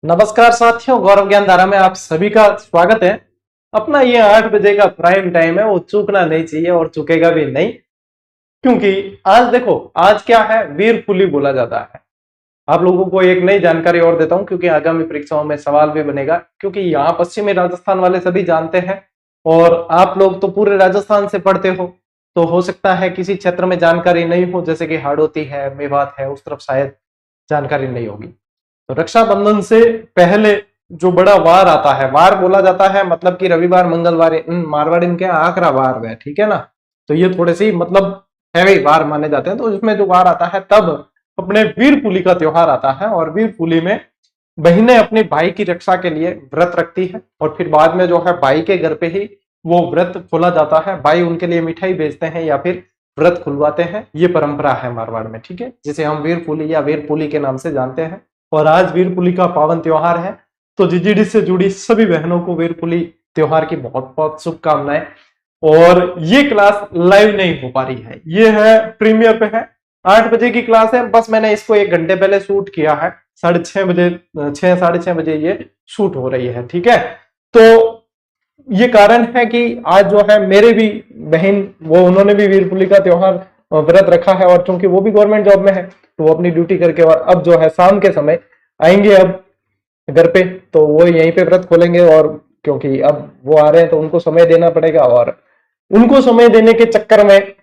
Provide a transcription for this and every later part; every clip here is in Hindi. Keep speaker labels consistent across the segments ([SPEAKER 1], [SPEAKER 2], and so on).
[SPEAKER 1] नमस्कार साथियों, गौरव ज्ञान धारा में आप सभी का स्वागत है। अपना ये 8 बजे का प्राइम टाइम है, वो चूकना नहीं चाहिए और चूकेगा भी नहीं, क्योंकि आज देखो, आज क्या है, वीर पुली बोला जाता है। आप लोगों को एक नई जानकारी और देता हूं, क्योंकि आगामी परीक्षाओं में सवाल भी बनेगा, क्योंकि यहाँ पश्चिमी राजस्थान वाले सभी जानते हैं और आप लोग तो पूरे राजस्थान से पढ़ते हो, तो हो सकता है किसी क्षेत्र में जानकारी नहीं हो, जैसे कि हाड़ौती है, मेवात है, उस तरफ शायद जानकारी नहीं होगी। तो रक्षाबंधन से पहले जो बड़ा वार आता है, वार बोला जाता है मतलब कि रविवार मंगलवार, मारवाड़ी में क्या आखरा वार है, ठीक है ना। तो ये थोड़े से मतलब हैवी वार माने जाते हैं। तो इसमें जो वार आता है तब अपने वीर पुली का त्योहार आता है, और वीर पुली में बहनें अपने भाई की रक्षा के लिए व्रत रखती है, और फिर बाद में जो है भाई के घर पे ही वो व्रत खोला जाता है। भाई उनके लिए मिठाई भेजते हैं या फिर व्रत खुलवाते हैं। ये परंपरा है मारवाड़ में, ठीक है, जिसे हम वीर पुली या वीर पुली के नाम से जानते हैं। और आज वीर पुली का पावन त्योहार है, तो जीजीडी से जुड़ी सभी बहनों को वीर पुली त्योहार की बहुत बहुत शुभकामनाएं। और ये क्लास लाइव नहीं हो पा रही है, ये है प्रीमियर पे है, 8 बजे की क्लास है। बस मैंने इसको 1 घंटे पहले शूट किया है, 6:30 बजे, 6-6:30 बजे ये शूट हो रही है, ठीक है। तो ये कारण है कि आज जो है मेरे भी बहन, वो उन्होंने भी वीर पुली का त्योहार व्रत रखा है, और चूंकि वो भी गवर्नमेंट जॉब में है तो वो अपनी ड्यूटी करके और अब जो है शाम के समय आएंगे अब घर पे, तो वो यहीं पे व्रत खोलेंगे। और क्योंकि अब वो आ रहे हैं तो उनको समय देना पड़ेगा, और उनको समय देने के चक्कर में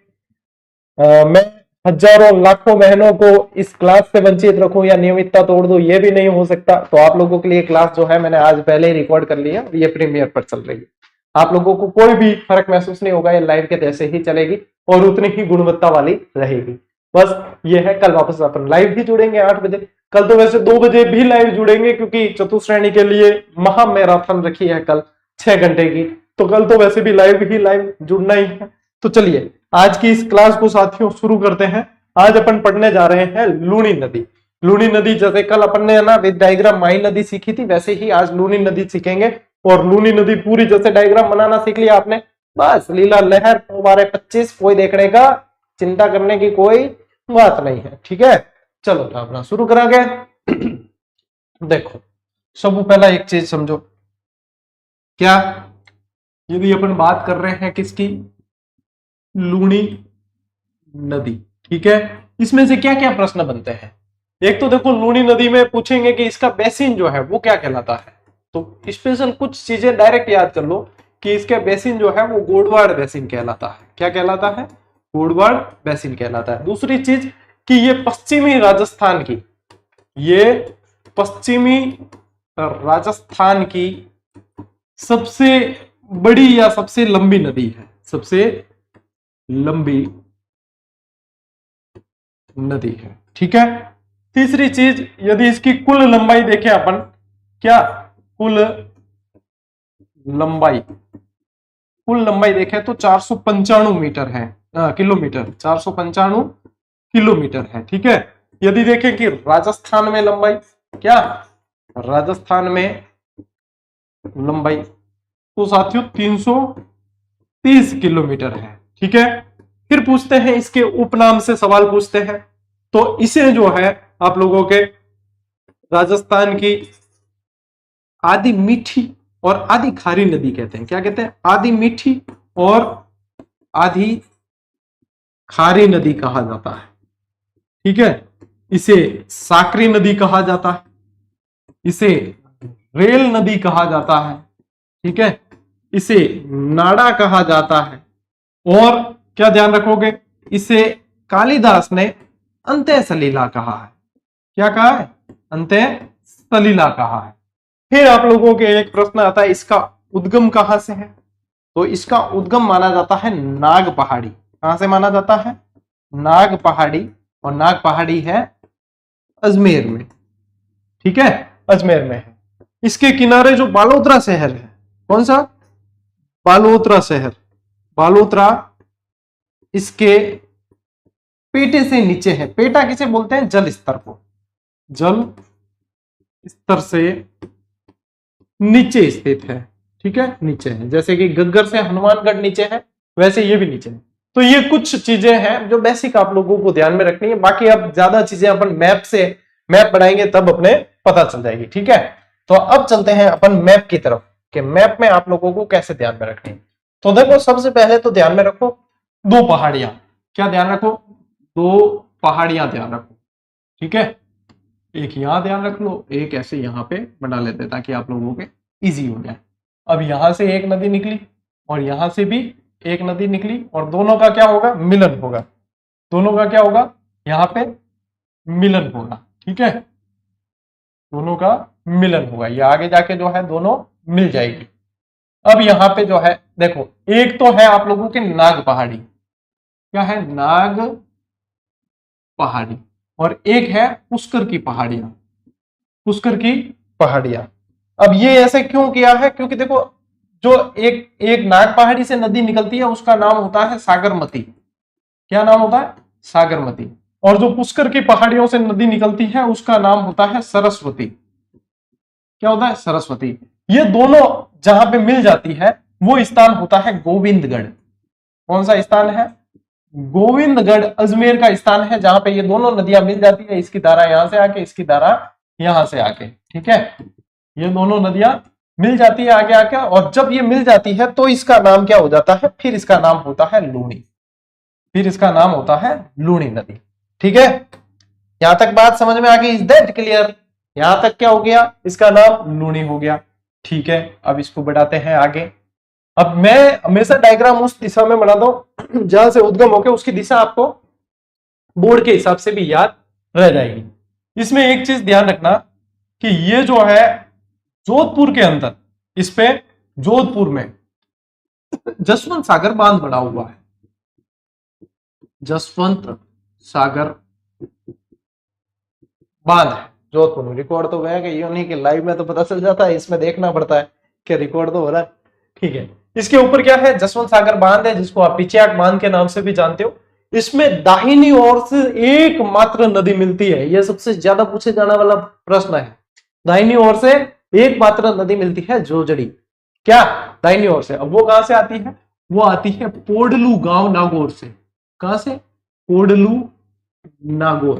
[SPEAKER 1] मैं हजारों लाखों बहनों को इस क्लास से वंचित रखूं या नियमितता तोड़ दूं, ये भी नहीं हो सकता। तो आप लोगों के लिए क्लास जो है मैंने आज पहले ही रिकॉर्ड कर लिया, ये प्रीमियर पर चल रही है। आप लोगों को कोई भी फर्क महसूस नहीं होगा, ये लाइव के जैसे ही चलेगी और उतनी ही गुणवत्ता वाली रहेगी। बस ये है, कल वापस अपन लाइव भी जुड़ेंगे 8 बजे। कल तो वैसे 2 बजे भी लाइव जुड़ेंगे, क्योंकि चतुश्रेणी के लिए महा मैराथन रखी है कल 6 घंटे की, तो कल तो वैसे भी लाइव जुड़ना ही है। तो चलिए आज की इस क्लास को साथियों शुरू करते हैं। आज अपन पढ़ने जा रहे हैं लूनी नदी। लूनी नदी, जैसे कल अपन ने ना विद डायग्राम माई नदी सीखी थी, वैसे ही आज लूनी नदी सीखेंगे। और लूनी नदी पूरी जैसे डायग्राम बनाना सीख लिया आपने, बस लीला लहर तुम्हारे 25, कोई देखने का चिंता करने की कोई बात नहीं है, ठीक है। चलो तो अपना शुरू करांगे। देखो, सब पहला एक चीज समझो, क्या यदि अपन बात कर रहे हैं किसकी, लूनी नदी, ठीक है, इसमें से क्या क्या प्रश्न बनते हैं। एक तो देखो, लूनी नदी में पूछेंगे कि इसका बेसिन जो है वो क्या कहलाता है। तो स्पेशल कुछ चीजें डायरेक्ट याद कर लो कि इसके बेसिन जो है वो गोडवाड़ बेसिन कहलाता है। क्या कहलाता है? गोडवाड़ बेसिन कहलाता है। दूसरी चीज कि ये पश्चिमी राजस्थान की, ये पश्चिमी राजस्थान की सबसे बड़ी या सबसे लंबी नदी है, सबसे लंबी नदी है, ठीक है। तीसरी चीज, यदि इसकी कुल लंबाई देखें अपन, क्या कुल लंबाई देखें तो 495 मीटर है, किलोमीटर, 495 किलोमीटर है, ठीक है। यदि देखें कि राजस्थान में लंबाई, क्या राजस्थान में लंबाई, तो साथियों 330 किलोमीटर है, ठीक है। फिर पूछते हैं इसके उपनाम से सवाल पूछते हैं, तो इसे जो है आप लोगों के राजस्थान की आधी मीठी और आधी खारी नदी कहते हैं। क्या कहते हैं? आधी मीठी और आधी खारी नदी कहा जाता है, ठीक है। इसे साकरी नदी कहा जाता है, इसे रेल नदी कहा जाता है, ठीक है, इसे नाड़ा कहा जाता है, और क्या ध्यान रखोगे, इसे कालिदास ने अंत्य सलीला कहा है। क्या कहा है? अंत्य सलीला कहा है। फिर आप लोगों के एक प्रश्न आता है, इसका उद्गम कहां से है। तो इसका उद्गम माना जाता है नाग पहाड़ी। कहां से माना जाता है? नाग पहाड़ी, और नाग पहाड़ी है अजमेर में, ठीक है, अजमेर में है। इसके किनारे जो बालोतरा शहर है, कौन सा? बालोतरा शहर, बालोतरा इसके पेटे से नीचे है। पेटा किसे बोलते हैं? जल स्तर को, जल स्तर से नीचे स्थित है, ठीक है, नीचे है। जैसे कि गग्गर से हनुमानगढ़ नीचे है, वैसे ये भी नीचे है। तो ये कुछ चीजें हैं जो बेसिक आप लोगों को ध्यान में रखनी है। बाकी अब ज्यादा चीजें अपन मैप बनाएंगे तब अपने पता चल जाएगी, ठीक है। तो अब चलते हैं अपन मैप की तरफ कि मैप में आप लोगों को कैसे ध्यान में रखनी है। तो देखो सबसे पहले तो ध्यान में रखो दो पहाड़ियां, क्या ध्यान रखो, दो पहाड़ियां ध्यान रखो, ठीक है। एक यहां ध्यान रख लो, एक ऐसे यहां पे बना लेते ताकि आप लोगों के इजी हो जाए। अब यहां से एक नदी निकली और यहां से भी एक नदी निकली और दोनों का क्या होगा, मिलन होगा। दोनों का क्या होगा, यहाँ पे मिलन होगा, ठीक है। दोनों का मिलन होगा, ये आगे जाके जो है दोनों मिल जाएगी। अब यहाँ पे जो है देखो, एक तो है आप लोगों के नाग पहाड़ी, क्या है, नाग पहाड़ी, और एक है पुष्कर की पहाड़ियां, पुष्कर की पहाड़ियां। अब ये ऐसे क्यों किया है, क्योंकि देखो जो एक एक नाग पहाड़ी से नदी निकलती है उसका नाम होता है सागरमती, क्या नाम होता है, सागरमती। और जो पुष्कर की पहाड़ियों से नदी निकलती है उसका नाम होता है सरस्वती, क्या होता है, सरस्वती। ये दोनों जहां पे मिल जाती है वो स्थान होता है गोविंदगढ़। कौन सा स्थान है, गोविंदगढ़ अजमेर का स्थान है जहां पे ये दोनों नदियां मिल जाती है। इसकी धारा यहां से आके, इसकी धारा यहां से आके, ठीक है। ये दोनों नदियां मिल जाती है आगे आके, और जब ये मिल जाती है तो इसका नाम क्या हो जाता है, फिर इसका नाम होता है लूणी, फिर इसका नाम होता है लूणी नदी, ठीक है। यहां तक बात समझ में आ गई, इज दैट क्लियर। यहां तक क्या हो गया, इसका नाम लूणी हो गया, ठीक है। अब इसको बढ़ाते हैं आगे। अब मैं हमेशा डायग्राम उस दिशा में बनाता हूं जहां से उद्गम होकर उसकी दिशा आपको बोर्ड के हिसाब से भी याद रह जाएगी। इसमें एक चीज ध्यान रखना कि ये जो है जोधपुर के अंदर, इस पे जोधपुर में जसवंत सागर बांध बना हुआ है, जसवंत सागर बांध है जोधपुर में। रिकॉर्ड तो गया कि ये नहीं कि लाइव में तो पता चल जाता है, इसमें देखना पड़ता है कि रिकॉर्ड तो हो रहा है, ठीक है। इसके ऊपर क्या है, जसवंत सागर बांध है, जिसको आप पिचियाक बांध के नाम से भी जानते हो। इसमें दाहिनी ओर से एकमात्र नदी मिलती है, यह सबसे ज्यादा पूछे जाने वाला प्रश्न है। दाहिनी ओर से एकमात्र नदी मिलती है जोजड़ी, क्या, दाहिनी ओर से। अब वो कहां से आती है, वो आती है पोडलू गांव नागौर से। कहां से, पोडलू नागौर,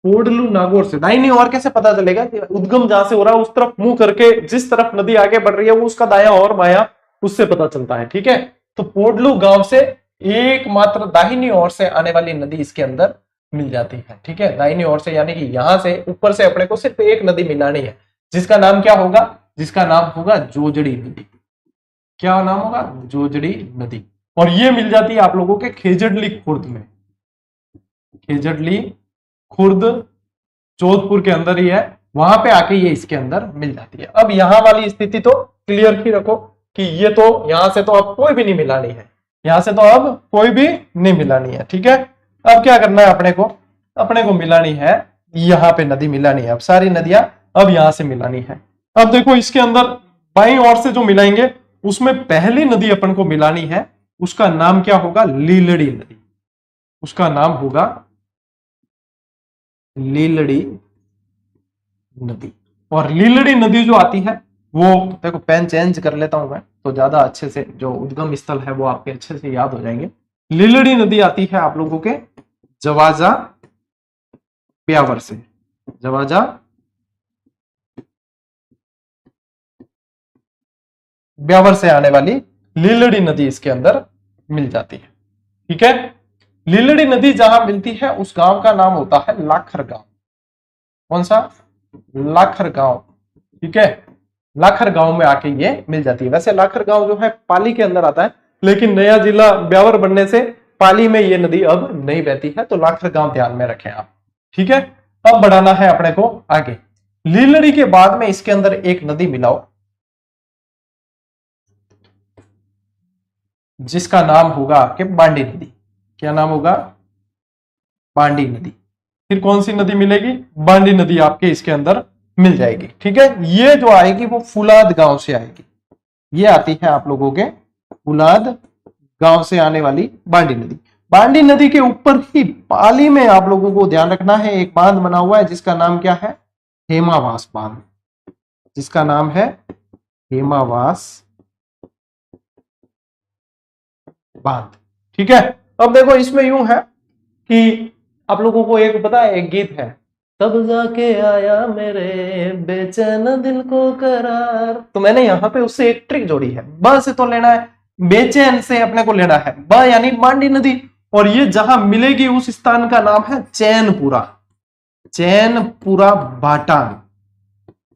[SPEAKER 1] पोडलू नागौर से। दाहिनी ओर कैसे पता चलेगा, कि उद्गम जहां से हो रहा है उस तरफ मुंह करके जिस तरफ नदी आगे बढ़ रही है वो उसका दाया और बाया उससे पता चलता है, ठीक है। तो पोडलू गांव से एकमात्र दाहिनी ओर से आने वाली नदी इसके अंदर मिल जाती है, ठीक है। दाहिनी ओर से यानी कि यहां से ऊपर से अपने को सिर्फ एक नदी मिलानी है, जिसका नाम क्या होगा, जिसका नाम होगा जोजड़ी नदी। क्या नाम होगा, जोजड़ी नदी। और ये मिल जाती है आप लोगों के खेजड़ली खुर्द में, खेजड़ली खुर्द जोधपुर के अंदर ही है, वहां पे आके ये इसके अंदर मिल जाती है। अब यहां वाली स्थिति तो क्लियर ही रखो कि ये तो यहां से तो अब कोई भी नहीं मिलानी है, यहां से तो अब कोई भी नहीं मिलानी है, ठीक है। अब क्या करना है अपने को मिलानी है, यहां पे नदी मिलानी है। अब सारी नदियां अब यहां से मिलानी है। अब देखो इसके अंदर बाईं ओर से जो मिलाएंगे उसमें पहली नदी अपन को मिलानी है, उसका नाम क्या होगा, लीलड़ी नदी, उसका नाम होगा लीलड़ी नदी। और लीलड़ी नदी जो आती है वो, देखो पेन चेंज कर लेता हूं मैं तो ज्यादा अच्छे से जो उद्गम स्थल है वो आपके अच्छे से याद हो जाएंगे। लीलड़ी नदी आती है आप लोगों के जवाजा ब्यावर से, जवाजा ब्यावर से आने वाली लीलड़ी नदी इसके अंदर मिल जाती है, ठीक है। लीलड़ी नदी जहां मिलती है उस गांव का नाम होता है लाखर गांव। कौन सा, लाखर गांव, ठीक है। लाखर गांव में आके ये मिल जाती है। वैसे लाखर गांव जो है पाली के अंदर आता है, लेकिन नया जिला ब्यावर बनने से पाली में ये नदी अब नहीं बहती है, तो लाखर गांव ध्यान में रखें आप, ठीक है। अब बढ़ाना है अपने को आगे। लीलड़ी के बाद में इसके अंदर एक नदी मिलाओ जिसका नाम होगा आपके बांडी नदी। क्या नाम होगा, बांडी नदी। फिर कौन सी नदी मिलेगी, बांडी नदी आपके इसके अंदर मिल जाएगी, ठीक है। ये जो आएगी वो फुलाद गांव से आएगी, ये आती है आप लोगों के फुलाद गांव से आने वाली बांडी नदी। बांडी नदी के ऊपर ही पाली में आप लोगों को ध्यान रखना है एक बांध बना हुआ है जिसका नाम क्या है, हेमावास बांध, जिसका नाम है हेमावास बांध, ठीक है। अब देखो इसमें यूं है कि आप लोगों को एक पता है, एक गीत है तब जाके आया मेरे बेचैन दिल को करार। तो मैंने यहाँ पे उससे एक ट्रिक जोड़ी है, ब से तो लेना है, बेचैन से अपने को लेना है ब यानी मांडी नदी, और ये जहां मिलेगी उस स्थान का नाम है चैनपुरा, चैनपुरा भाटान,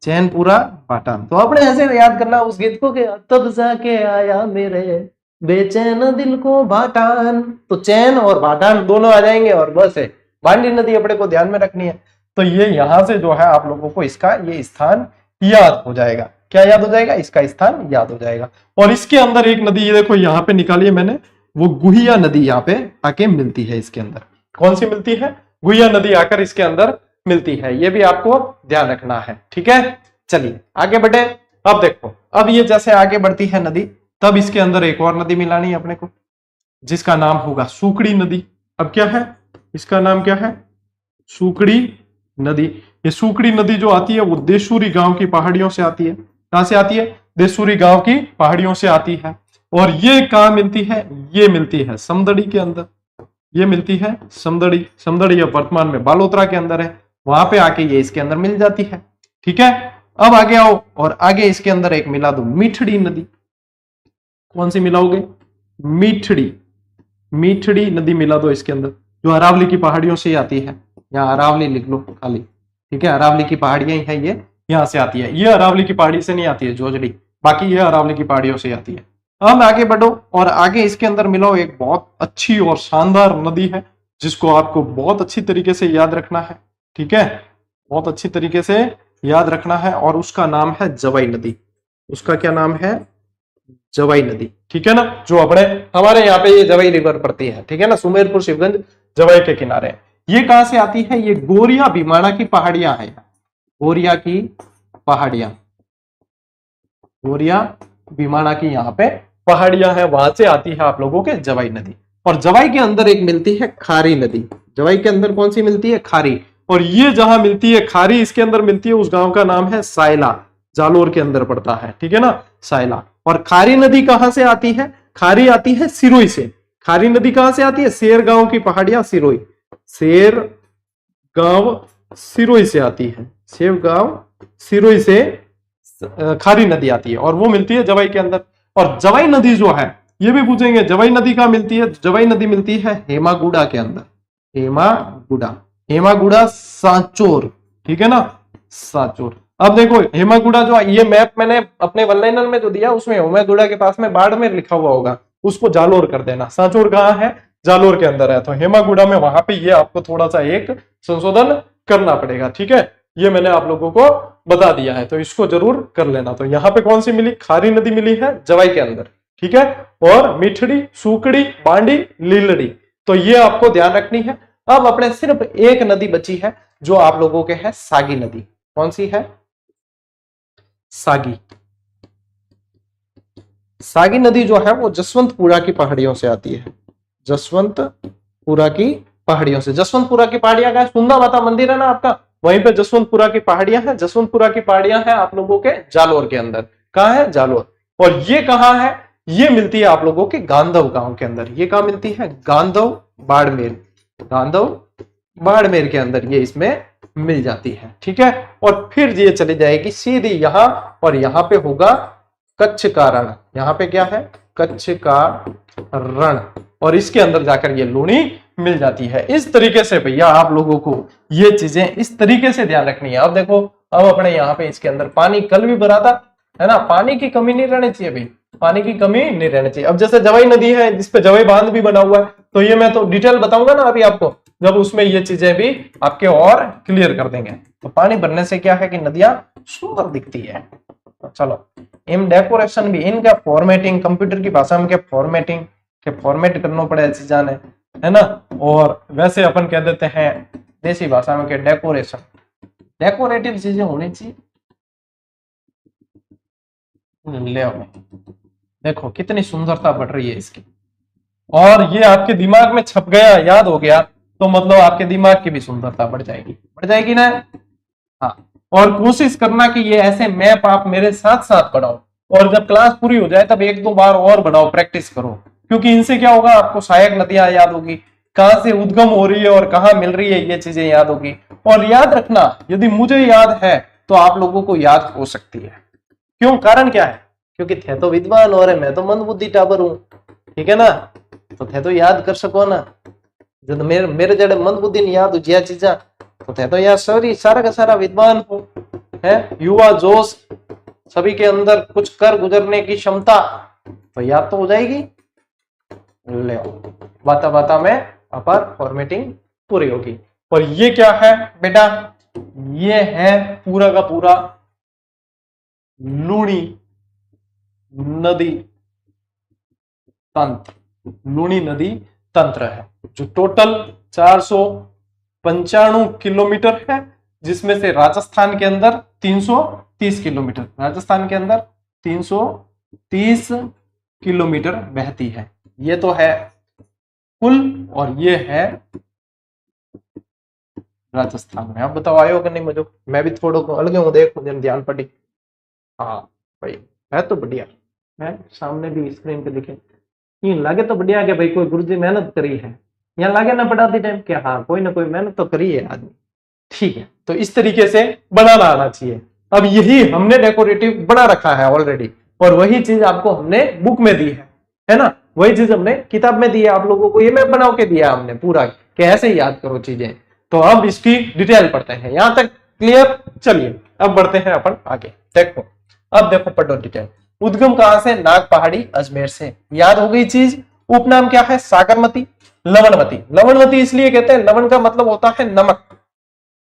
[SPEAKER 1] चैनपुरा भाटान। तो अपने ऐसे याद करना उस गीत को कि तब जाके आया मेरे बेचैन दिल को भाटान। तो चैन और भाटान दोनों आ जाएंगे, और बस है मांडी नदी अपने को ध्यान में रखनी है। तो ये यहां से जो है आप लोगों को इसका ये स्थान याद हो जाएगा। क्या याद हो जाएगा? इसका स्थान याद हो जाएगा। और इसके अंदर एक नदी, ये देखो यहाँ पे निकाली है मैंने, वो गुहिया नदी यहाँ पे आके मिलती है इसके अंदर। कौन सी मिलती है? गुहिया नदी आकर इसके अंदर मिलती है। ये भी आपको ध्यान रखना है, ठीक है। चलिए आगे बढ़े। अब देखो, अब ये जैसे आगे बढ़ती है नदी, तब इसके अंदर एक और नदी मिलानी है अपने को, जिसका नाम होगा सुकड़ी नदी। अब क्या है इसका नाम? क्या है? सुकड़ी नदी। ये सुकड़ी नदी जो आती है वो देशूरी गांव की पहाड़ियों से आती है। कहां से आती है? देशूरी गांव की पहाड़ियों से आती है। और ये कहां मिलती है? ये मिलती है समदड़ी के अंदर। ये मिलती है समदड़ी। समदड़ी अब वर्तमान में बालोतरा के अंदर है, वहां पे आके ये इसके अंदर मिल जाती है, ठीक है। अब आगे आओ, और आगे इसके अंदर एक मिला दो मीठड़ी नदी। कौन सी मिलाओगे? मीठड़ी। मीठड़ी नदी मिला दो इसके अंदर, जो अरावली की पहाड़ियों से आती है। यहाँ अरावली लिख लो खाली, ठीक है। अरावली की पहाड़ियां है, ये यहाँ से आती है। ये अरावली की पहाड़ी से नहीं आती है जोजड़ी, बाकी ये अरावली की पहाड़ियों से आती है। अब आगे बढ़ो, और आगे इसके अंदर मिलाओ एक बहुत अच्छी और शानदार नदी है, जिसको आपको बहुत अच्छी तरीके से याद रखना है, ठीक है। बहुत अच्छी तरीके से याद रखना है, और उसका नाम है जवाई नदी। उसका क्या नाम है? जवाई नदी, ठीक है ना। जो अपने हमारे यहाँ पे ये जवाई रिवर पड़ती है, ठीक है ना, सुमेरपुर शिवगंज जवाई के किनारे। ये कहां से आती है? ये गोरिया भीमाणा की पहाड़ियां हैं। गोरिया की पहाड़ियां, गोरिया भीमाणा की यहाँ पे पहाड़ियां हैं, वहां से आती है आप लोगों के जवाई नदी। और जवाई के अंदर एक मिलती है खारी नदी। जवाई के अंदर कौन सी मिलती है? खारी। और ये जहां मिलती है खारी, इसके अंदर मिलती है, उस गांव का नाम है सायला, जालोर के अंदर पड़ता है, ठीक है ना, सायला। और खारी नदी कहां से आती है? खारी आती है सिरोई से। खारी नदी कहां से आती है? शेर गांव की पहाड़ियां सिरोई, शेर गांव सिरोई से आती है। शेर गांव सिरोई से खारी नदी आती है, और वो मिलती है जवाई के अंदर। और जवाई नदी जो है, ये भी पूछेंगे जवाई नदी कहां मिलती है? जवाई नदी मिलती है हेमागुड़ा के अंदर। हेमागुड़ा, हेमागुड़ा सांचोर, ठीक है ना, सांचोर। अब देखो हेमागुड़ा जो, ये मैप मैंने अपने वन लाइनर में जो दिया उसमें हेमागुड़ा के पास में बाड़मेर लिखा हुआ होगा, उसको जालोर कर देना। सांचोर कहाँ है? जालोर के अंदर है। तो हेमागुड़ा में वहां पे ये आपको थोड़ा सा एक संशोधन करना पड़ेगा, ठीक है। ये मैंने आप लोगों को बता दिया है, तो इसको जरूर कर लेना। तो यहाँ पे कौन सी मिली? खारी नदी मिली है जवाई के अंदर, ठीक है। और मिठड़ी, सुकड़ी, बांडी, लीलड़ी, तो ये आपको ध्यान रखनी है। अब अपने सिर्फ एक नदी बची है जो आप लोगों के है, सागी नदी। कौन सी है? सागी। सागी नदी जो है वो जसवंतपुरा की पहाड़ियों से आती है। जसवंतपुरा की पहाड़ियों से। जसवंतपुरा की पहाड़ियां का सुंदा माता मंदिर है ना आपका, वहीं पे जसवंतपुरा की पहाड़ियां हैं। जसवंतपुरा की पहाड़ियां हैं आप लोगों के जालोर के अंदर। कहां है? जालोर। और ये कहां है? ये मिलती है आप लोगों के गांधव गांव के अंदर। ये कहां मिलती है? गांधव बाड़मेर, गांधव बाड़मेर के अंदर ये इसमें मिल जाती है, ठीक है। और फिर ये चली जाएगी सीधी यहां, और यहां पे होगा कच्छ का रण। यहां पे क्या है? कच्छ का रण। और इसके अंदर जाकर ये लूणी मिल जाती है। इस तरीके से भैया आप लोगों को ये चीजें इस तरीके से ध्यान रखनी है। अब देखो, अब अपने यहाँ पे इसके अंदर पानी कल भी भरा था, है ना, पानी की कमी नहीं रहनी चाहिए भाई, पानी की कमी नहीं रहनी चाहिए। अब जैसे जवाई नदी है जिसपे जवाई बांध भी बना हुआ है, तो ये मैं तो डिटेल बताऊंगा ना अभी आपको, जब उसमें ये चीजें भी आपके और क्लियर कर देंगे। तो पानी भरने से क्या है कि नदियां सुंदर दिखती है। तो चलो, इन डेकोरेशन भी, इनका फॉर्मेटिंग, कंप्यूटर की भाषा में क्या फॉर्मेटिंग के फॉर्मेट करना पड़े चीजा ने, है ना। और वैसे अपन कह देते हैं देसी भाषा में क्या डेकोरेशन, डेकोरेटिव चीजें होनी चाहिए। ले देखो कितनी सुंदरता बढ़ रही है इसकी, और ये आपके दिमाग में छप गया, याद हो गया, तो मतलब आपके दिमाग की भी सुंदरता बढ़ जाएगी ना। हाँ, और कोशिश करना कि ये ऐसे मैप आप मेरे साथ साथ पढ़ाओ, और जब क्लास पूरी हो जाए तब एक दो बार और बढ़ाओ, प्रैक्टिस करो, क्योंकि इनसे क्या होगा, आपको सहायक नदियां याद होगी, कहां से उद्गम हो रही है और कहां मिल रही है, ये चीजें याद होगी। और याद रखना, यदि मुझे याद है तो आप लोगों को याद हो सकती है। क्यों, कारण क्या है? क्योंकि थे तो विद्वान हो रहे, मैं तो मंदबुद्धि टाबर हूं, ठीक है ना, तो थे तो याद कर सको ना। जब मेरे जड़े मंदबुद्धि नहीं याद हो जिया चीजा, तो थे तो यार सॉरी सारा का सारा विद्वान हो, है युवा जोश सभी के अंदर कुछ कर गुजरने की क्षमता, तो याद तो हो जाएगी। ले बाता बाता में अपर फॉर्मेटिंग पूरी होगी। और ये क्या है बेटा, ये है पूरा का पूरा लूणी नदी तंत्र, लूणी नदी तंत्र है, जो टोटल 495 किलोमीटर है, जिसमें से राजस्थान के अंदर 330 किलोमीटर, राजस्थान के अंदर 330 किलोमीटर बहती है। ये तो है कुल, और ये है राजस्थान में। आप बताओ आयो कि नहीं, मुझे मैं भी थोड़ा अलग हूँ, देख मुझे ध्यान पड़ी। हाँ भाई है तो बढ़िया है, सामने भी स्क्रीन पे दिखे ये लागे तो बढ़िया कि भाई कोई गुरुजी मेहनत करी है, यहाँ लागे ना पढ़ाती टाइम क्या, हाँ कोई ना कोई मेहनत तो करी है आदमी, ठीक है। तो इस तरीके से बनाना आना चाहिए। अब यही हमने डेकोरेटिव बना रखा है ऑलरेडी, और वही चीज आपको हमने बुक में दी है ना, वही चीज हमने किताब में दी है आप लोगों को, ये मैप बना के दिया हमने पूरा कि ऐसे ही याद करो चीजें। तो अब इसकी डिटेल पढ़ते हैं, यहां तक क्लियर। चलिए अब बढ़ते हैं अपन आगे। देखो अब देखो पढ़ो डिटेल। उद्गम कहां से? नाग पहाड़ी अजमेर से, याद हो गई चीज। उपनाम क्या है? सागरमती, लवणवती। लवणवती इसलिए कहते हैं, लवण का मतलब होता है नमक,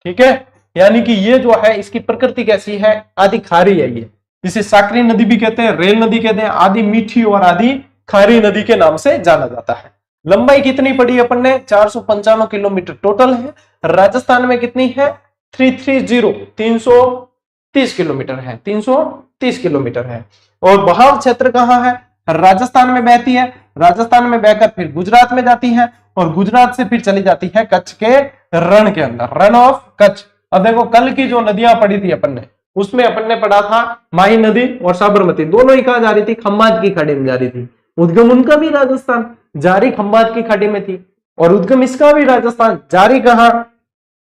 [SPEAKER 1] ठीक है, यानी कि ये जो है इसकी प्रकृति कैसी है? आदि खारी है ये, इसे साकरी नदी भी कहते हैं, रेल नदी कहते हैं, आदि मीठी और आदि खारी नदी के नाम से जाना जाता है। लंबाई कितनी पड़ी अपन ने? 495 किलोमीटर टोटल है। राजस्थान में कितनी है? 330 किलोमीटर है, 330 किलोमीटर है। और बहाव क्षेत्र कहां है? राजस्थान में बहती है, राजस्थान में बहकर फिर गुजरात में जाती है, और गुजरात से फिर चली जाती है कच्छ के रण के अंदर, रन ऑफ कच्छ। अब देखो कल की जो नदियां पड़ी थी अपन ने, उसमें अपन ने पढ़ा था माही नदी और साबरमती, दोनों ही कहां जा रही थी? खम्बात की खाड़ी में जा रही थी। उद्गम उनका भी राजस्थान, जारी खम्बात की खाड़ी में थी, और उद्गम इसका भी राजस्थान, जारी कहां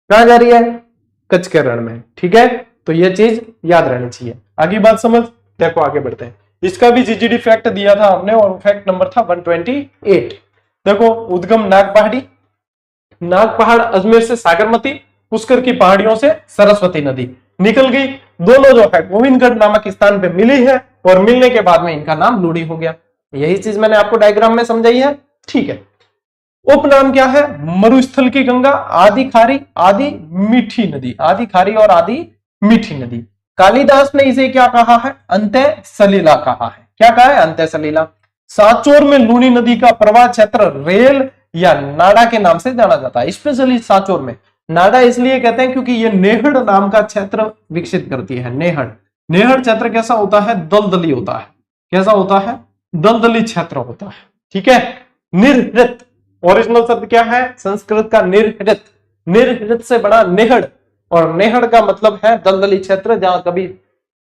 [SPEAKER 1] जा रही है? कच्छ के रण में, ठीक है। तो ये चीज याद रहनी चाहिए। आगे बात समझ, देखो आगे बढ़ते हैं। इसका भी जीजीडी फैक्ट दिया था हमने, और फैक्ट नंबर था 128। देखो उद्गम नाग पहाड़ी, नाग पहाड़ अजमेर से सागरमती, पुष्कर की पहाड़ियों से सरस्वती नदी निकल गई, दोनों जो है गोविंदगढ़ नामक स्थान पे मिली है, और मिलने के बाद में इनका नाम लूणी हो गया। यही चीज मैंने आपको डायग्राम में समझाई है, ठीक है। उपनाम क्या है? मरुस्थल की गंगा, आदि खारी, आदि मीठी नदी, आदि खारी और आदि मीठी नदी। कालिदास ने इसे क्या कहा है? अंत्य सलीला कहा है। क्या कहा है? अंत्य सलीला। सांचौर में लूणी नदी का प्रवाह क्षेत्र रेल या नाड़ा के नाम से जाना जाता है, स्पेशली सांचौर में। नाड़ा इसलिए कहते हैं क्योंकि ये नेहड़ नाम का क्षेत्र विकसित करती है। नेहड़, नेहड़ क्षेत्र कैसा होता है? दलदली होता है। कैसा होता है? दलदली क्षेत्र होता है, ठीक है। निर्हृत, ओरिजिनल शब्द क्या है? संस्कृत का निर्हृत, निर्हृत से बड़ा नेहड़, और नेहड़ का मतलब है दलदली क्षेत्र, जहां कभी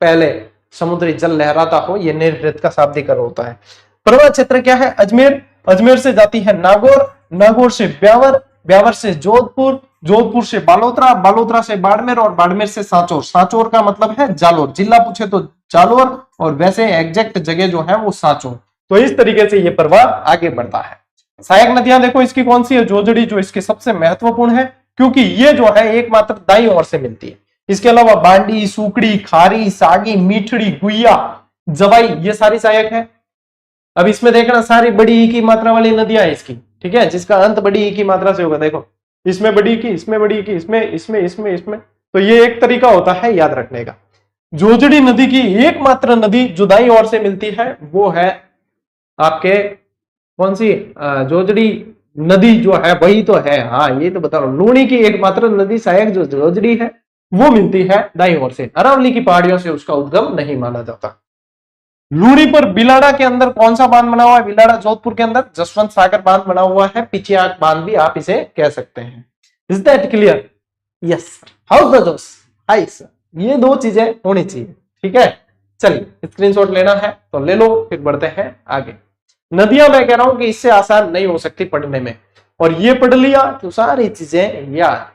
[SPEAKER 1] पहले समुद्री जल लहराता हो, यह निर्हृत का शाब्दिक अर्थ होता है। प्रवाह क्षेत्र क्या है? अजमेर, अजमेर से जाती है नागौर, नागौर से ब्यावर, ब्यावर से जोधपुर, जोधपुर से बालोतरा, बालोतरा से बाड़मेर, और बाड़मेर से सांचौर। सांचौर का मतलब है जालोर, जिला पूछे तो जालोर, और वैसे एग्जैक्ट जगह जो है वो सांचौर। तो इस तरीके से ये प्रवाह आगे बढ़ता है। सहायक नदियां देखो इसकी कौन सी है? जोजड़ी, जो इसकी सबसे महत्वपूर्ण है, क्योंकि ये जो है एकमात्र दाईं ओर से मिलती है। इसके अलावा बांडी, सुकड़ी, खारी, सागी, मीठड़ी, गुइया, जवाई, ये सारी सहायक है। अब इसमें देखना सारी बड़ी ई की मात्रा वाली नदियां है इसकी, ठीक है, जिसका अंत बड़ी ई की मात्रा से होगा। देखो इसमें बड़ी की, इसमें बड़ी की, इसमें, तो ये एक तरीका होता है याद रखने का। जोजड़ी नदी की एकमात्र नदी जो दाईं ओर से मिलती है वो है आपके कौन सी? जोजड़ी नदी जो है वही तो है। हाँ ये तो बता रहा हूं, लूणी की एकमात्र नदी सहायक जो जोजड़ी है वो मिलती है दाईं ओर से, अरावली की पहाड़ियों से उसका उद्गम नहीं माना जाता। लूणी पर बिलाड़ा के अंदर कौन सा बांध बना हुआ है? बिलाड़ा जोधपुर के अंदर जसवंत सागर बांध बना हुआ है, पिचियाक बांध भी आप इसे कह सकते हैं। Is that clear? Yes. How the josh? High sir. ये दो चीजें होनी चाहिए, ठीक है। चलिए स्क्रीनशॉट लेना है तो ले लो, फिर बढ़ते हैं आगे। नदियां मैं कह रहा हूं कि इससे आसान नहीं हो सकती पढ़ने में, और ये पढ़ लिया तो सारी चीजें याद।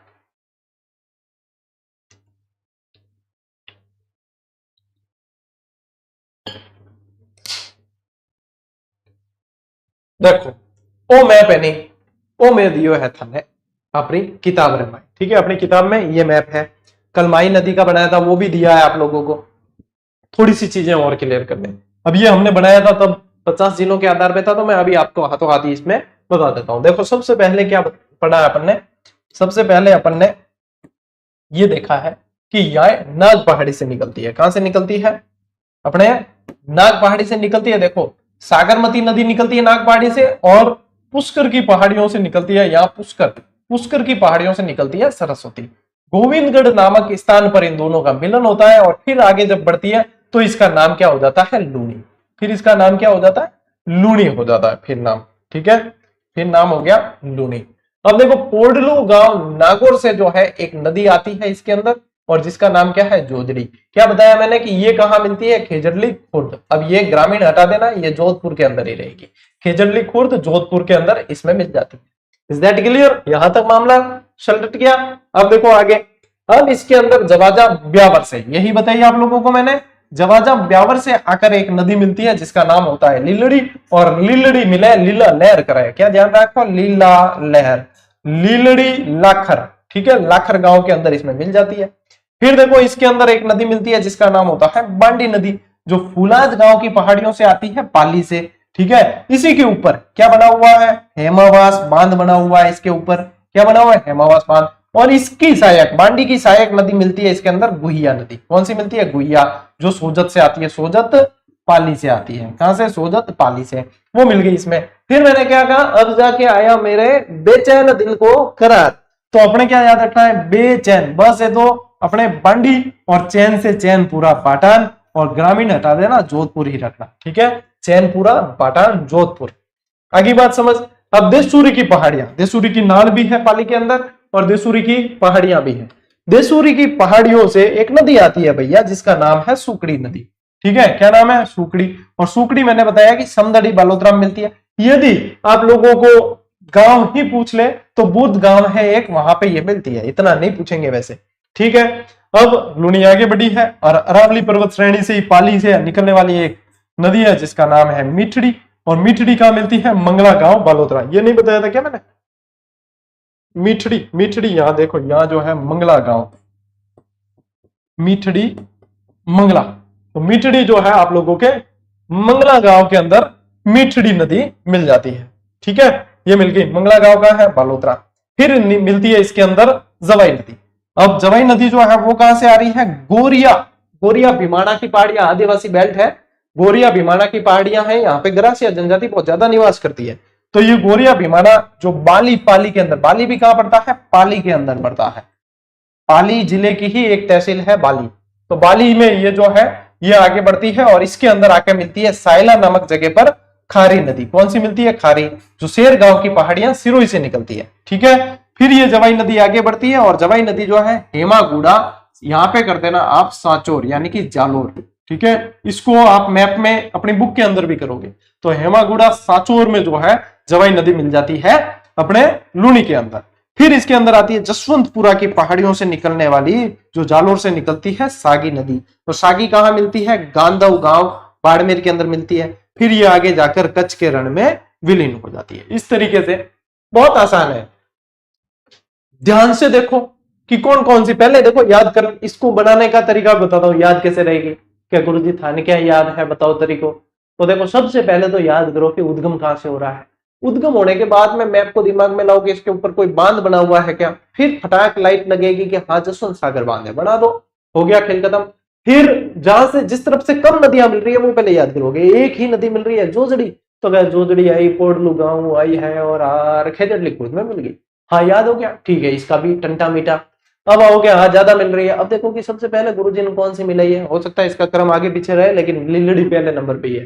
[SPEAKER 1] देखो ओ मैप है नहीं, ओ मैं दियो है थाने अपनी किताब रे माई, ठीक है, अपनी किताब में ये मैप है। कल माई नदी का बनाया था वो भी दिया है आप लोगों को। थोड़ी सी चीजें और क्लियर कर दें। अब ये हमने बनाया था तब 50 जिलों के आधार पे था, तो मैं अभी आपको हाथों हाथ ही इसमें बता देता हूं। देखो सबसे पहले क्या पढ़ा है अपन ने, सबसे पहले अपन ने ये देखा है कि यह नाग पहाड़ी से निकलती है। कहां से निकलती है? अपने नाग पहाड़ी से निकलती है। देखो सागरमती नदी निकलती है नाग पहाड़ी से, और पुष्कर की पहाड़ियों से निकलती है, यहाँ पुष्कर, पुष्कर की पहाड़ियों से निकलती है सरस्वती। गोविंदगढ़ नामक स्थान पर इन दोनों का मिलन होता है, और फिर आगे जब बढ़ती है तो इसका नाम क्या हो जाता है? लूणी। फिर इसका नाम क्या हो जाता है? लूणी हो जाता है फिर नाम, ठीक है, फिर नाम हो गया लूणी। अब देखो पोडलू गांव नागौर से जो है एक नदी आती है इसके अंदर, और जिसका नाम क्या है? जोजड़ी। क्या बताया मैंने कि ये कहां मिलती है? खेजड़ली खुर्द। अब ये ग्रामीण हटा देना, ये जोधपुर के अंदर ही रहेगी। खेजड़ली खुर्द जोधपुर के अंदर इसमें मिल जाती है। Is that clear? यहां तक मामला सलट गया। अब देखो आगे, अब इसके अंदर जवाजा ब्यावर से, यही बताइए आप लोगों को मैंने, जवाजा ब्यावर से आकर एक नदी मिलती है जिसका नाम होता है लीलड़ी, और लीलड़ी मिले लीला लहर कराए। क्या ध्यान रखो? लीला लहर, लीलड़ी लाखर, ठीक है, लाखर गांव के अंदर इसमें मिल जाती है। फिर देखो इसके अंदर एक नदी मिलती है जिसका नाम होता है बांडी नदी, जो फुलाज गांव की पहाड़ियों से आती है, पाली से, ठीक है। इसी के ऊपर क्या बना हुआ है? हेमावास बांध बना हुआ है इसके ऊपर। क्या बना हुआ है? हेमावास बांध। और इसकी सहायक, बांडी की सहायक नदी मिलती है इसके अंदर, गुहिया नदी। कौन सी मिलती है? गुहिया, जो सोजत से आती है, सोजत पाली से आती है। कहां से? सोजत पाली से, वो मिल गई इसमें। फिर मैंने क्या कहा? अब जाके आया मेरे बेचैन दिल को करार। तो अपने क्या याद रखना है? बेचैन, बस है तो अपने बांडी, और चैन से चैन पूरा पाटन, और ग्रामीण हटा देना, जोधपुर ही रखना, ठीक है, चैन पूरा पाटन जोधपुर। आगे बात समझ। अब देसूरी की पहाड़ियां, देसूरी की नाल भी है पाली के अंदर, और देसूरी की पहाड़ियां भी है। देसूरी की पहाड़ियों से एक नदी आती है भैया जिसका नाम है सुकड़ी नदी, ठीक है। क्या नाम है? सुकड़ी। और सुकड़ी मैंने बताया कि समदड़ी बालोतरा में मिलती है। यदि आप लोगों को गांव ही पूछ ले तो बुद्ध गांव है एक, वहां पे ये मिलती है, इतना नहीं पूछेंगे वैसे, ठीक है। अब लूणी आगे बढ़ी है, और अरावली पर्वत श्रेणी से ही पाली से निकलने वाली एक नदी है जिसका नाम है मिठड़ी, और मिठड़ी कहां मिलती है? मंगला गांव बालोतरा। ये नहीं बताया था क्या मैंने? मिठड़ी, मिठड़ी यहां देखो, यहां जो है मंगला गांव, मिठड़ी मंगला। तो मिठड़ी जो है आप लोगों के मंगला गांव के अंदर मिठड़ी नदी मिल जाती है, ठीक है, ये मिल गई। मंगला गांव का है बालोतरा। फिर मिलती है इसके अंदर जवाई नदी। अब जवाई नदी जो है वो कहां से आ रही है? गोरिया, गोरिया भीमाणा की पहाड़ियां, आदिवासी बेल्ट है, गोरिया भीमाणा की पहाड़ियां हैं, यहाँ पे गरासिया जनजाति बहुत ज्यादा निवास करती है। तो ये गोरिया भीमाणा जो बाली, पाली के अंदर, बाली भी कहां पड़ता है? पाली के अंदर पड़ता है। पाली जिले की ही एक तहसील है बाली। तो बाली में ये जो है ये आगे बढ़ती है, और इसके अंदर आके मिलती है सायला नामक जगह पर खारी नदी। कौन सी मिलती है? खारी, जो शेर गांव की पहाड़ियां सिरोही से निकलती है, ठीक है। फिर ये जवाई नदी आगे बढ़ती है, और जवाई नदी जो है हेमागुड़ा, यहां पे कर देना आप सांचोर यानी कि जालोर, ठीक है। इसको आप मैप में अपनी बुक के अंदर भी करोगे तो हेमागुड़ा सांचोर में जो है जवाई नदी मिल जाती है अपने लूणी के अंदर। फिर इसके अंदर आती है जसवंतपुरा की पहाड़ियों से निकलने वाली, जो जालोर से निकलती है, सागी नदी। तो सागी कहां मिलती है? गांधव गांव बाड़मेर के अंदर मिलती है। फिर ये आगे जाकर कच्छ के रण में विलीन हो जाती है। इस तरीके से बहुत आसान है, ध्यान से देखो कि कौन कौन सी, पहले देखो याद कर, इसको बनाने का तरीका बताता हूं, याद कैसे रहेगी। क्या गुरुजी थाने क्या याद है? बताओ तरीको। तो देखो सबसे पहले तो याद करो कि उद्गम कहां से हो रहा है। उद्गम होने के बाद में मैप को दिमाग में लाओ कि इसके ऊपर कोई बांध बना हुआ है क्या। फिर फटाक लाइट लगेगी कि हाँ जसवंत सागर बांध है, बना दो, हो गया खेल खत्म। फिर जहां से जिस तरफ से कम नदियां मिल रही है वो पहले याद करोगे। एक ही नदी मिल रही है जोजड़ी, तो क्या जोजड़ी आई, पोडलू गांव आई है, और आर खेजड़ली खुर्द में मिल गई। हाँ याद हो गया, ठीक है, इसका भी टंटा मीठा। अब आओ क्या, हाँ ज्यादा मिल रही है। अब देखो कि सबसे पहले गुरुजी ने कौन सी मिलाई है, हो सकता है इसका क्रम आगे पीछे रहे लेकिन लीलड़ी पहले नंबर पे है।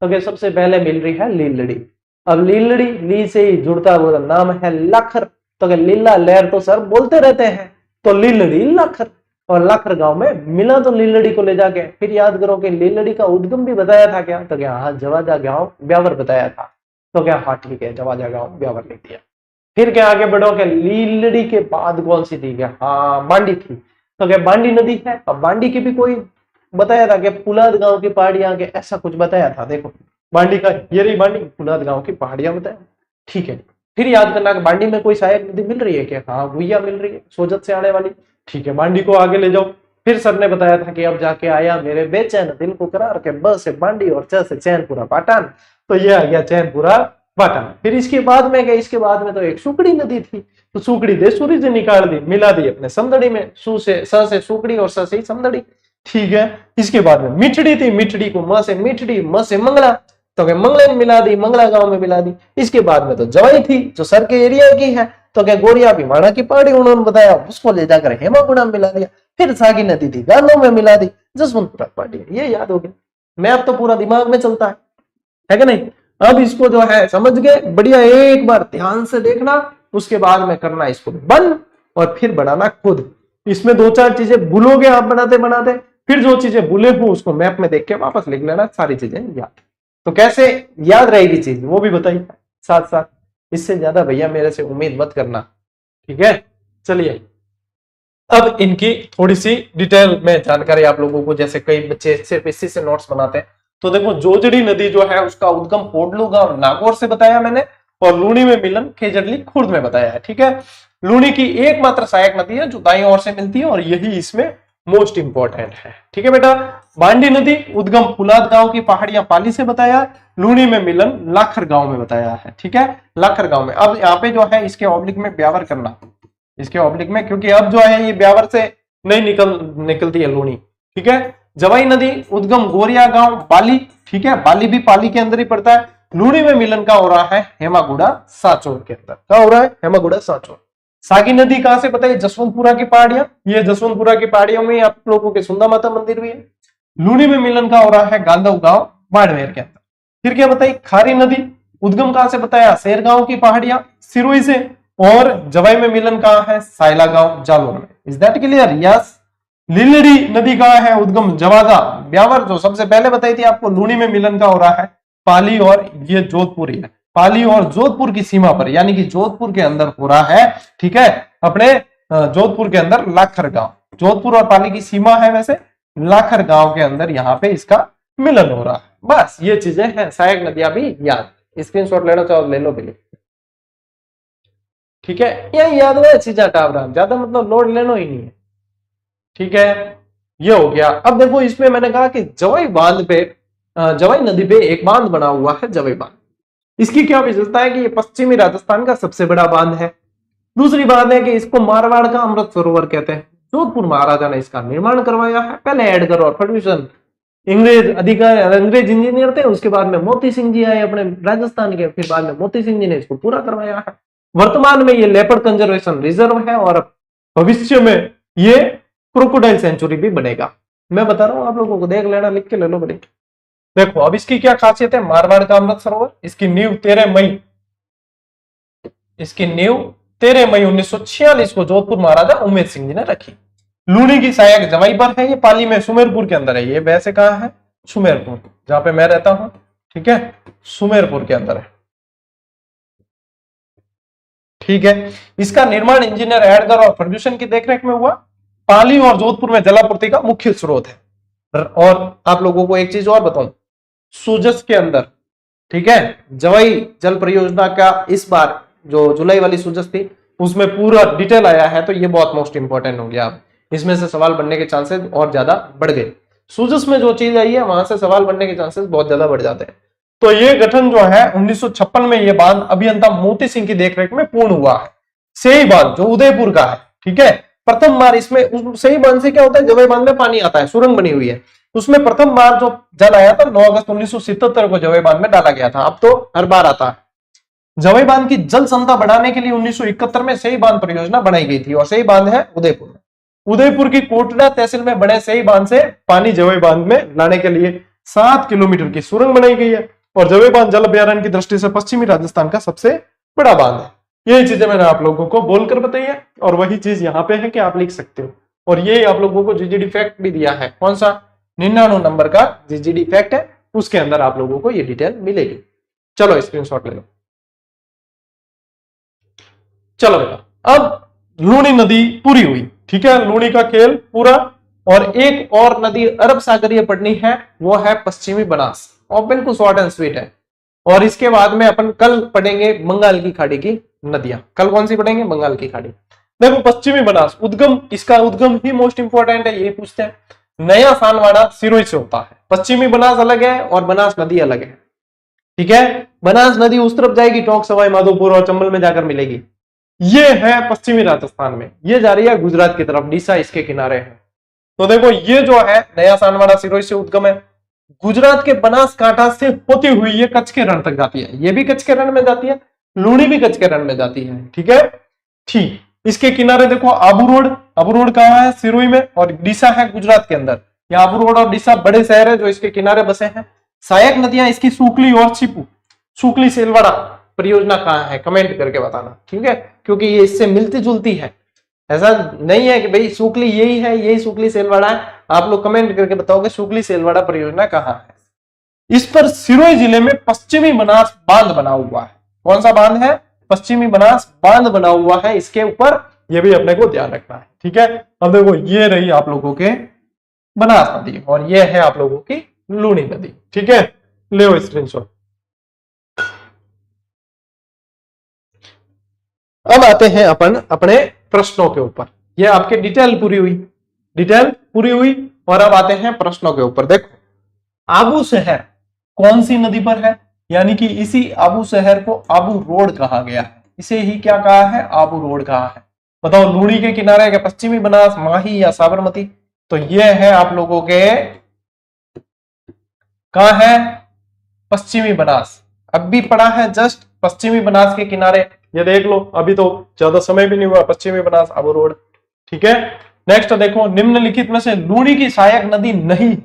[SPEAKER 1] तो क्या सबसे पहले मिल रही है लीलड़ी। अब लीलड़ी, ली से ही जुड़ता हुआ नाम है लाखर। तो क्या लीला लहर तो सर बोलते रहते हैं, तो लीलड़ी लाखर, और लाखर गांव में मिला तो लीलड़ी को ले जाके। फिर याद करो कि लीलड़ी का उद्गम भी बताया था क्या, तो क्या हाँ जवाजा गांव ब्यावर बताया था। तो क्या हाँ ठीक है, जवाजा गांव ब्यावर लिख दिया। फिर क्या आगे बढ़ो कि लीलड़ी के बाद कौन सी थी, क्या हाँ बांडी थी। तो क्या बांडी नदी है। अब बांडी की भी कोई बताया था कि पुलाद गांव की पहाड़ियां के, ऐसा कुछ बताया था। देखो बांडी का ये रही बांडी, फुलाद गांव की पहाड़ियां बताया, ठीक है। फिर याद करना कि बांडी में कोई सहायक नदी मिल रही है क्या? हाँ, गुइया मिल रही है, सोजत से आने वाली, ठीक है। बांडी को आगे ले जाओ। फिर सर ने बताया था कि अब जाके आया मेरे बेचैन दिल को करार के, ब से बांडी और च से चैनपुरा पाटन, तो ये आ गया चैनपुरा पाटन। फिर इसके बाद में गए, इसके बाद में तो एक सुकड़ी नदी थी, तो सुकड़ी देसुरी से निकाल दी, मिला दी अपने समदड़ी में, सु से स से सुकड़ी और स से समदड़ी, ठीक है। इसके बाद में मिठड़ी थी, मिठड़ी को म से मिठड़ी, म से मंगला, तो क्या मंगले में मिला दी, मंगला गांव में मिला दी। इसके बाद में तो जवाई थी जो सर के एरिया की है, तो क्या गोरिया भिवाड़ा की पहाड़ी उन्होंने बताया, उसको ले जाकर हेमागुड़ा में मिला दिया। फिर सागी नदी थी, गानों में मिला दी, जसवंतपुरा पहाड़ी, ये याद हो गया। मैप तो पूरा दिमाग में चलता है कि नहीं? अब इसको जो है समझ गए, बढ़िया, एक बार ध्यान से देखना, उसके बाद में करना इसको बंद और फिर बनाना खुद। इसमें दो चार चीजें भूलोगे आप बनाते बनाते, फिर जो चीजें भूले हो उसको मैप में देख के वापस लिख लेना, सारी चीजें याद। तो कैसे याद रहेगी चीज वो भी बताइए साथ साथ, इससे ज्यादा भैया मेरे से उम्मीद मत करना, ठीक है। चलिए अब इनकी थोड़ी सी डिटेल में जानकारी आप लोगों को, जैसे कई बच्चे सिर्फ इसी से नोट्स बनाते हैं, तो देखो जोजड़ी नदी जो है उसका उद्गम पोडलू गांव नागौर से बताया मैंने, और लूणी में मिलन खेजड़ली खुर्द में बताया है, ठीक है। लूणी की एकमात्र सहायक नदी है जो दाईं ओर से मिलती है, और यही इसमें मोस्ट इंपॉर्टेंट है, ठीक है बेटा। बांडी नदी उद्गम फुलाद गांव की पहाड़ियां पाली से बताया, लूणी में मिलन लाखर गांव में बताया है, ठीक है, लाखर गांव में। अब यहाँ पे जो है इसके ऑब्लिक में ब्यावर करना, इसके ऑब्लिक में, क्योंकि अब जो है ये ब्यावर से नहीं निकलती है लूणी, ठीक है। जवाई नदी उद्गम गोरिया गांव बाली, ठीक है, बाली भी पाली के अंदर ही पड़ता है। लूणी में मिलन का हो रहा है हेमागुड़ा सांचौर के अंदर, क्या हो रहा है? हेमागुड़ा सांचौर। सागी नदी कहां से बताइए? जसवंतपुरा की पहाड़ियां, ये जसवंतपुरा की पहाड़ियों में आप लोगों के सुंदा माता मंदिर भी है। लूणी में मिलन का हो रहा है गांधव गांव बाड़मेर के अंदर। फिर क्या बताइए? खारी नदी उद्गम कहां से बताया? शेर गांव की पहाड़ियां सिरोही से, और जवाई में मिलन कहां है? सायला गांव जालोर में। Is that clear? Yes. Lilri नदी कहां है? उद्गम जवादा ब्यावर, जो सबसे पहले बताई थी आपको। लूणी में मिलन का हो रहा है पाली और ये जोधपुर है, पाली और जोधपुर की सीमा पर, यानी कि जोधपुर के अंदर हो रहा है, ठीक है। अपने जोधपुर के अंदर लाखर गांव, जोधपुर और पाली की सीमा है वैसे, लाखर गांव के अंदर यहाँ पे इसका मिलन हो रहा है। बस ये चीजें हैं, सहायक नदियां भी याद, स्क्रीनशॉट लेना चाहो ले लो बिल्कुल, ठीक है। यही याद हुआ चीजें टावराम, ज्यादा मतलब लोड लेना ही नहीं है, ठीक है। ये हो गया। अब देखो इसमें मैंने कहा कि जवाई बांध पे, जवाई नदी पे एक बांध बना हुआ है, जवाई बांध। इसकी क्या विशेषता है कि ये पश्चिमी राजस्थान का सबसे बड़ा बांध है। दूसरी बात है कि इसको मारवाड़ का अमृत सरोवर कहते हैं। जोधपुर महाराजा ने इसका निर्माण करवाया है। पहले एडगर और फर्ग्यूसन अंग्रेज इंजीनियर थे, उसके बाद में मोती सिंह जी आए अपने राजस्थान के, फिर बाद में मोती सिंह जी ने इसको पूरा करवाया है। वर्तमान में ये लेपर्ड कंजर्वेशन रिजर्व है, और भविष्य में ये क्रोकोडाइल सेंचुरी भी बनेगा। मैं बता रहा हूं आप लोगों को, देख लेना, लिख के ले लो बड़े। देखो अब इसकी क्या खासियत है? मारवाड़ का अमृत सरोवर, इसकी नींव 13 मई 1946 को जोधपुर महाराजा उमेद सिंह जी ने रखी। लूणी की सहायक जवाई पर है, ये पाली में सुमेरपुर के अंदर है। ये वैसे कहां है? सुमेरपुर, जहां पे मैं रहता हूं, ठीक है, सुमेरपुर के अंदर है, ठीक है। इसका निर्माण इंजीनियर एडगर और फर्ग्यूसन की देखरेख में हुआ। पाली और जोधपुर में जलापूर्ति का मुख्य स्रोत है। और आप लोगों को एक चीज और बताऊं, सूजस के अंदर, ठीक है, जवाई जल परियोजना का इस बार जो जुलाई वाली सूजस थी उसमें पूरा डिटेल आया है, तो ये बहुत मोस्ट इंपॉर्टेंट हो गया। अब इसमें से सवाल बनने के चांसेस और ज्यादा बढ़ गए। सूजस में जो चीज आई है वहां से सवाल बनने के चांसेस बहुत ज्यादा बढ़ जाते हैं। तो ये गठन जो है 1956 में ये बांध अभियंता मोती सिंह की देखरेख में पूर्ण हुआ है। सेही बांध जो उदयपुर का है, ठीक है, प्रथम बार इसमें सेही बांध से क्या होता है? जवाई बांध में पानी आता है, सुरंग बनी हुई है, उसमें प्रथम बार जो जल आया था 9 अगस्त 1977 को जवाई बांध में डाला गया था। अब तो हर बार आता है। जवाई बांध की जल क्षमता बढ़ाने के लिए 1971 में सही बांध परियोजना बनाई गई थी, और सही बांध है उदयपुर में। उदयपुर की कोटड़ा तहसील में बने सही बांध से पानी जवाई बांध में लाने के लिए 7 किलोमीटर की सुरंग बनाई गई है, और जवाई बांध जल अभ्यारण्य की दृष्टि से पश्चिमी राजस्थान का सबसे बड़ा बांध है। यही चीजें मैंने आप लोगों को बोलकर बताई है, और वही चीज यहाँ पे है कि आप लिख सकते हो। और ये आप लोगों को जीजीडी फैक्ट भी दिया है, कौन सा? 99 नंबर का जीजीडी फैक्ट है, उसके अंदर आप लोगों को ये डिटेल मिलेगी। चलो स्क्रीनशॉट ले लो। चलो बेटा, अब लूणी नदी पूरी हुई, ठीक है, लूणी का खेल पूरा। और एक और नदी अरब सागरीय पड़नी है, वो है पश्चिमी बनास। और बिल्कुल शॉर्ट एंड स्वीट है। और इसके बाद में अपन कल पढ़ेंगे बंगाल की खाड़ी की नदियां। कल कौन सी पढ़ेंगे? बंगाल की खाड़ी। देखो पश्चिमी बनास उद्गम, इसका उद्गम ही मोस्ट इंपोर्टेंट है, यही पूछते हैं। नया सानवाड़ा सिरोही से होता है। पश्चिमी बनास अलग है और बनास नदी अलग है, ठीक है। बनास नदी उस तरफ जाएगी, टोंक, सवाई माधोपुर और चंबल में जाकर मिलेगी। ये है पश्चिमी राजस्थान में, ये जा रही है गुजरात की तरफ, डीसा इसके किनारे है। तो देखो ये जो है नया सानवाड़ा सिरोही से उद्गम है, गुजरात के बनासकांठा से होती हुई ये कच्छ के रण तक जाती है। ये भी कच्छ के रण में जाती है, लूणी भी कच्छ के रण में जाती है, ठीक है। ठीक, इसके किनारे देखो आबू रोड। आबू रोड कहाँ है? सिरोही में। और डीसा है गुजरात के अंदर। ये आबू रोड और डीसा बड़े शहर है जो इसके किनारे बसे हैं। सहायक नदियां इसकी सूकली और छिपू। सूकली सेलवाड़ा परियोजना कहाँ है? कमेंट करके बताना, ठीक है, क्योंकि ये इससे मिलती जुलती है। ऐसा नहीं है कि भाई सूकली यही है, यही सूकली सेलवाड़ा है। आप लोग कमेंट करके बताओगे सूकली सेलवाड़ा परियोजना कहाँ है। इस पर सिरोही जिले में पश्चिमी बनास बांध बना हुआ है। कौन सा बांध है? पश्चिमी बनास बांध बना हुआ है इसके ऊपर, ये भी अपने को ध्यान रखना है, ठीक है। अब देखो ये रही आप लोगों के बनास नदी और ये है आप लोगों की लूणी नदी, ठीक है। ले स्क्रीनशॉट। अब आते हैं अपन अपने प्रश्नों के ऊपर। ये आपके डिटेल पूरी हुई, डिटेल पूरी हुई। और अब आते हैं प्रश्नों के ऊपर। देखो आबू शहर कौन सी नदी पर है? यानी कि इसी आबू शहर को आबू रोड कहा गया है। इसे ही क्या कहा है? आबू रोड कहा है। बताओ लूणी के किनारे के पश्चिमी बनास, माही या साबरमती? तो ये है आप लोगों के, कहा है? पश्चिमी बनास। अब भी पड़ा है जस्ट पश्चिमी बनास के किनारे, ये देख लो। अभी तो ज्यादा समय भी नहीं हुआ। पश्चिमी बनास आबू रोड, ठीक है। नेक्स्ट देखो निम्नलिखित में से लूणी की सहायक नदी नहीं।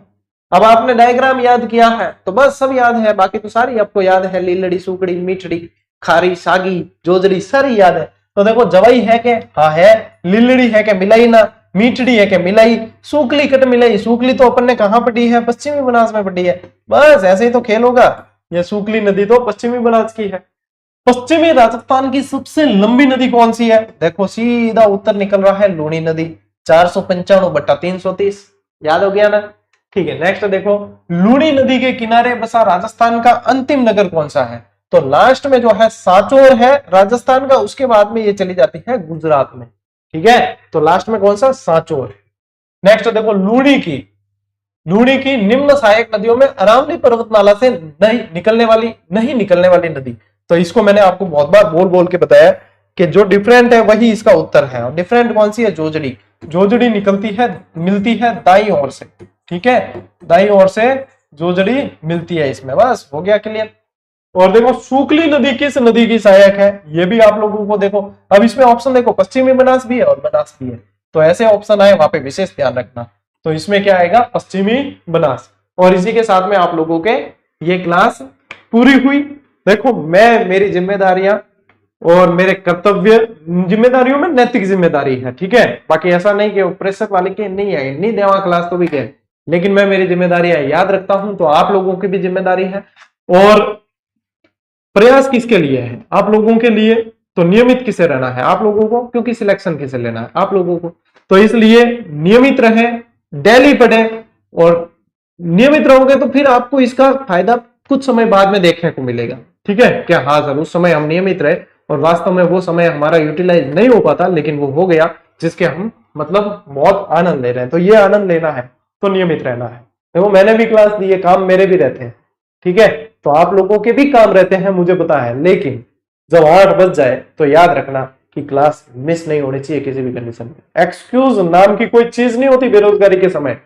[SPEAKER 1] अब आपने डायग्राम याद किया है तो बस सब याद है, बाकी तो सारी आपको याद है। लीलड़ी, सुकड़ी, मीठड़ी, खारी, सागी, जोजड़ी सारी याद है। तो देखो जवाई है के? हाँ है। लीलड़ी है के? मिलाई ना। मीठड़ी है के? मिलाई। सूकली कट मिलाई। सूकली तो अपन ने कहां पढ़ी है? पश्चिमी बनास में पढ़ी है। बस ऐसे ही तो खेल होगा। ये सूकली नदी तो पश्चिमी बनास की है। पश्चिमी राजस्थान की सबसे लंबी नदी कौन सी है? देखो सीधा उत्तर निकल रहा है लूणी नदी, 495/330। याद हो गया ना? ठीक है। नेक्स्ट देखो लूणी नदी के किनारे बसा राजस्थान का अंतिम नगर कौन सा है? तो लास्ट में जो है सांचौर है राजस्थान का, उसके बाद में ये चली जाती है गुजरात में, ठीक है। तो लास्ट में कौन सा? सांचौर। नेक्स्ट देखो लूणी की निम्न सहायक नदियों में अरावली पर्वतमाला से नहीं निकलने वाली नदी। तो इसको मैंने आपको बहुत बार बोल के बताया कि जो डिफरेंट है वही इसका उत्तर है। और डिफरेंट कौन सी है? जोजड़ी। जोजड़ी मिलती है दाईं ओर से, ठीक है। दाईं ओर से जोजड़ी मिलती है इसमें। बस हो गया क्लियर। और देखो सूकली नदी किस नदी की सहायक है? ये भी आप लोगों को देखो। अब इसमें ऑप्शन देखो पश्चिमी बनास भी है और बनास भी है, तो ऐसे ऑप्शन आए वहां पे विशेष ध्यान रखना। तो इसमें क्या आएगा? पश्चिमी बनास। और इसी के साथ में आप लोगों के ये क्लास पूरी हुई। देखो मैं, मेरी जिम्मेदारियां और मेरे कर्तव्य, जिम्मेदारियों में नैतिक जिम्मेदारी है, ठीक है। बाकी ऐसा नहीं कि प्रेशर वाले के नहीं है, नहीं देवा क्लास तो भी गए, लेकिन मैं मेरी जिम्मेदारियां याद रखता हूं। तो आप लोगों की भी जिम्मेदारी है। और प्रयास किसके लिए है? आप लोगों के लिए। तो नियमित किसे रहना है? आप लोगों को, क्योंकि सिलेक्शन किसे लेना है? आप लोगों को। तो इसलिए नियमित रहें, डेली पढ़ें। और नियमित रहोगे तो फिर आपको इसका फायदा कुछ समय बाद में देखने को मिलेगा, ठीक है। क्या? हाँ सर, उस समय हम नियमित रहे और वास्तव में वो समय हमारा यूटिलाइज नहीं हो पाता, लेकिन वो हो गया जिसके हम मतलब बहुत आनंद ले रहे हैं। तो ये आनंद लेना है तो नियमित रहना है। देखो मैंने भी क्लास दी है, काम मेरे भी रहते हैं, ठीक है। तो आप लोगों के भी काम रहते हैं, मुझे पता है। लेकिन जब 8 बज जाए तो याद रखना कि क्लास मिस नहीं होनी चाहिए किसी भी कंडीशन में। एक्सक्यूज नाम की कोई चीज नहीं होती बेरोजगारी के समय,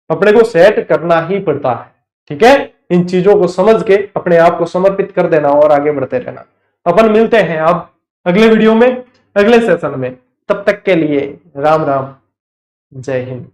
[SPEAKER 1] अपने को सेट करना ही पड़ता है, ठीक है। इन चीजों को समझ के अपने आप को समर्पित कर देना और आगे बढ़ते रहना। अपन मिलते हैं अब अगले वीडियो में, अगले सेशन में। तब तक के लिए राम राम, जय हिंद।